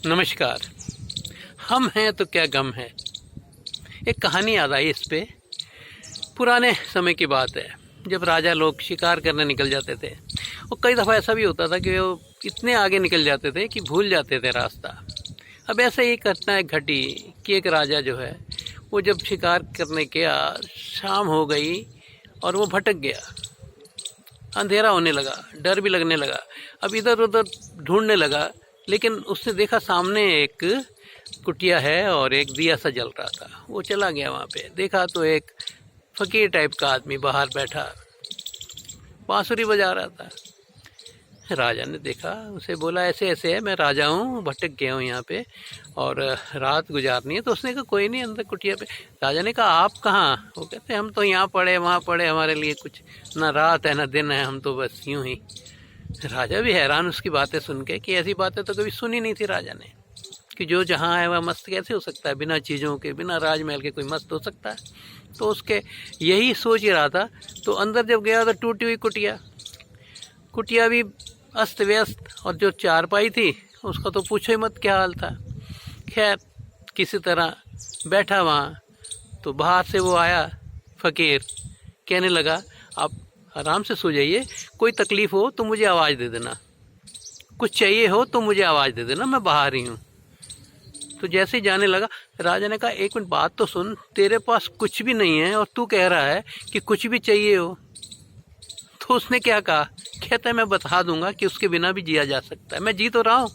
नमस्कार। हम हैं तो क्या गम है। एक कहानी याद आई इस पे। पुराने समय की बात है, जब राजा लोग शिकार करने निकल जाते थे। और कई दफ़ा ऐसा भी होता था कि वो इतने आगे निकल जाते थे कि भूल जाते थे रास्ता। अब ऐसे ही घटना एक घटी कि एक राजा जो है वो जब शिकार करने गया, शाम हो गई और वो भटक गया। अंधेरा होने लगा, डर भी लगने लगा। अब इधर उधर ढूंढने लगा, लेकिन उसने देखा सामने एक कुटिया है और एक दिया सा जल रहा था। वो चला गया वहाँ पे, देखा तो एक फकीर टाइप का आदमी बाहर बैठा बांसुरी बजा रहा था। राजा ने देखा, उसे बोला ऐसे ऐसे है, मैं राजा हूँ, भटक गया हूँ यहाँ पे और रात गुजारनी है। तो उसने कहा कोई नहीं, अंदर कुटिया पे। राजा ने कहा आप कहाँ? वो कहते हम तो यहाँ पड़े वहाँ पड़े, हमारे लिए कुछ ना रात है ना दिन है, हम तो बस यूँ ही। राजा भी हैरान उसकी बातें सुन के कि ऐसी बातें तो कभी सुनी नहीं थी राजा ने, कि जो जहाँ है वह मस्त कैसे हो सकता है, बिना चीज़ों के, बिना राजमहल के कोई मस्त हो सकता है। तो उसके यही सोच ही रहा था। तो अंदर जब गया तो टूटी हुई कुटिया भी अस्त व्यस्त, और जो चारपाई थी उसका तो पूछो ही मत क्या हाल था। खैर किसी तरह बैठा वहाँ, तो बाहर से वो आया फकीर, कहने लगा आप आराम से सो जाइए, कोई तकलीफ़ हो तो मुझे आवाज़ दे देना, कुछ चाहिए हो तो मुझे आवाज़ दे देना, मैं बाहर ही हूँ। तो जैसे ही जाने लगा, राजा ने कहा एक मिनट बात तो सुन, तेरे पास कुछ भी नहीं है और तू कह रहा है कि कुछ भी चाहिए हो। तो उसने क्या कहा, कहता है मैं बता दूंगा कि उसके बिना भी जिया जा सकता है, मैं जी तो रहा हूँ।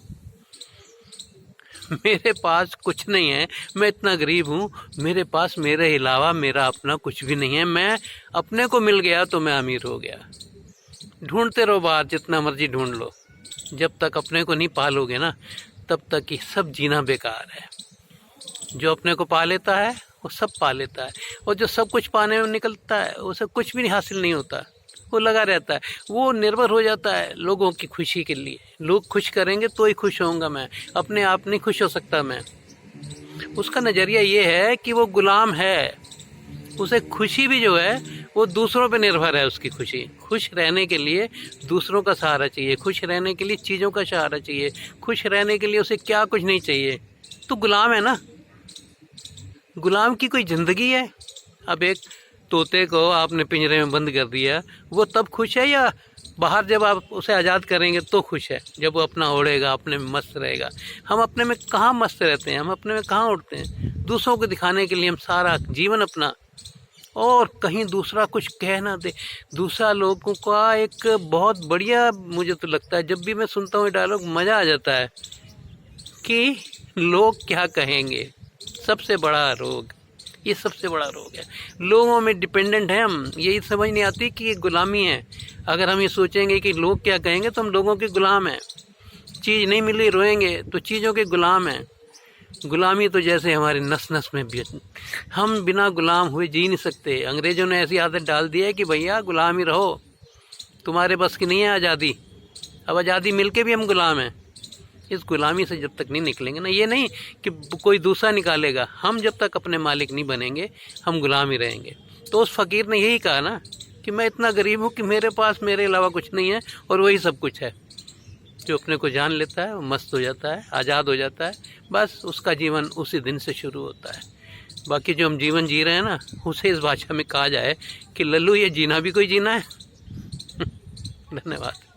मेरे पास कुछ नहीं है, मैं इतना गरीब हूँ, मेरे पास मेरे अलावा मेरा अपना कुछ भी नहीं है। मैं अपने को मिल गया तो मैं अमीर हो गया। ढूंढते रहो बाहर, जितना मर्जी ढूंढ लो, जब तक अपने को नहीं पालोगे ना, तब तक ये सब जीना बेकार है। जो अपने को पा लेता है वो सब पा लेता है, और जो सब कुछ पाने में निकलता है उसे कुछ भी हासिल नहीं होता। वो लगा रहता है, वो निर्भर हो जाता है लोगों की खुशी के लिए। लोग खुश करेंगे तो ही खुश होऊंगा मैं, अपने आप नहीं खुश हो सकता मैं। उसका नज़रिया ये है कि वो गुलाम है, उसे खुशी भी जो है वो दूसरों पे निर्भर है। उसकी खुशी, खुश रहने के लिए दूसरों का सहारा चाहिए, खुश रहने के लिए चीज़ों का सहारा चाहिए, खुश रहने के लिए उसे क्या कुछ नहीं चाहिए। तो गुलाम है ना, गुलाम की कोई ज़िंदगी है। अब एक तोते को आपने पिंजरे में बंद कर दिया, वो तब खुश है, या बाहर जब आप उसे आज़ाद करेंगे तो खुश है? जब वो अपना उड़ेगा, अपने में मस्त रहेगा। हम अपने में कहाँ मस्त रहते हैं, हम अपने में कहाँ उड़ते हैं? दूसरों को दिखाने के लिए हम सारा जीवन अपना, और कहीं दूसरा कुछ कह ना दे। दूसरा लोगों का एक बहुत बढ़िया, मुझे तो लगता है जब भी मैं सुनता हूँ ये डायलॉग, मज़ा आ जाता है कि लोग क्या कहेंगे। सबसे बड़ा रोग, ये सबसे बड़ा रोग है। लोगों में डिपेंडेंट है हम, यही समझ नहीं आती कि ये गुलामी है। अगर हम ये सोचेंगे कि लोग क्या कहेंगे तो हम लोगों के गुलाम हैं। चीज़ नहीं मिली रोएंगे तो चीज़ों के गुलाम हैं। गुलामी तो जैसे हमारे नस नस में भी, हम बिना गुलाम हुए जी नहीं सकते। अंग्रेज़ों ने ऐसी आदत डाल दी है कि भैया गुलाम ही रहो, तुम्हारे बस की नहीं है आज़ादी। अब आज़ादी मिल के भी हम गुलाम हैं। इस गुलामी से जब तक नहीं निकलेंगे ना, ये नहीं कि कोई दूसरा निकालेगा, हम जब तक अपने मालिक नहीं बनेंगे हम गुलाम ही रहेंगे। तो उस फ़कीर ने यही कहा ना कि मैं इतना गरीब हूँ कि मेरे पास मेरे अलावा कुछ नहीं है, और वही सब कुछ है। जो अपने को जान लेता है वो मस्त हो जाता है, आज़ाद हो जाता है। बस उसका जीवन उसी दिन से शुरू होता है। बाकी जो हम जीवन जी रहे हैं ना, उसे इस भाषा में कहा जाए कि लल्लू ये जीना भी कोई जीना है। धन्यवाद।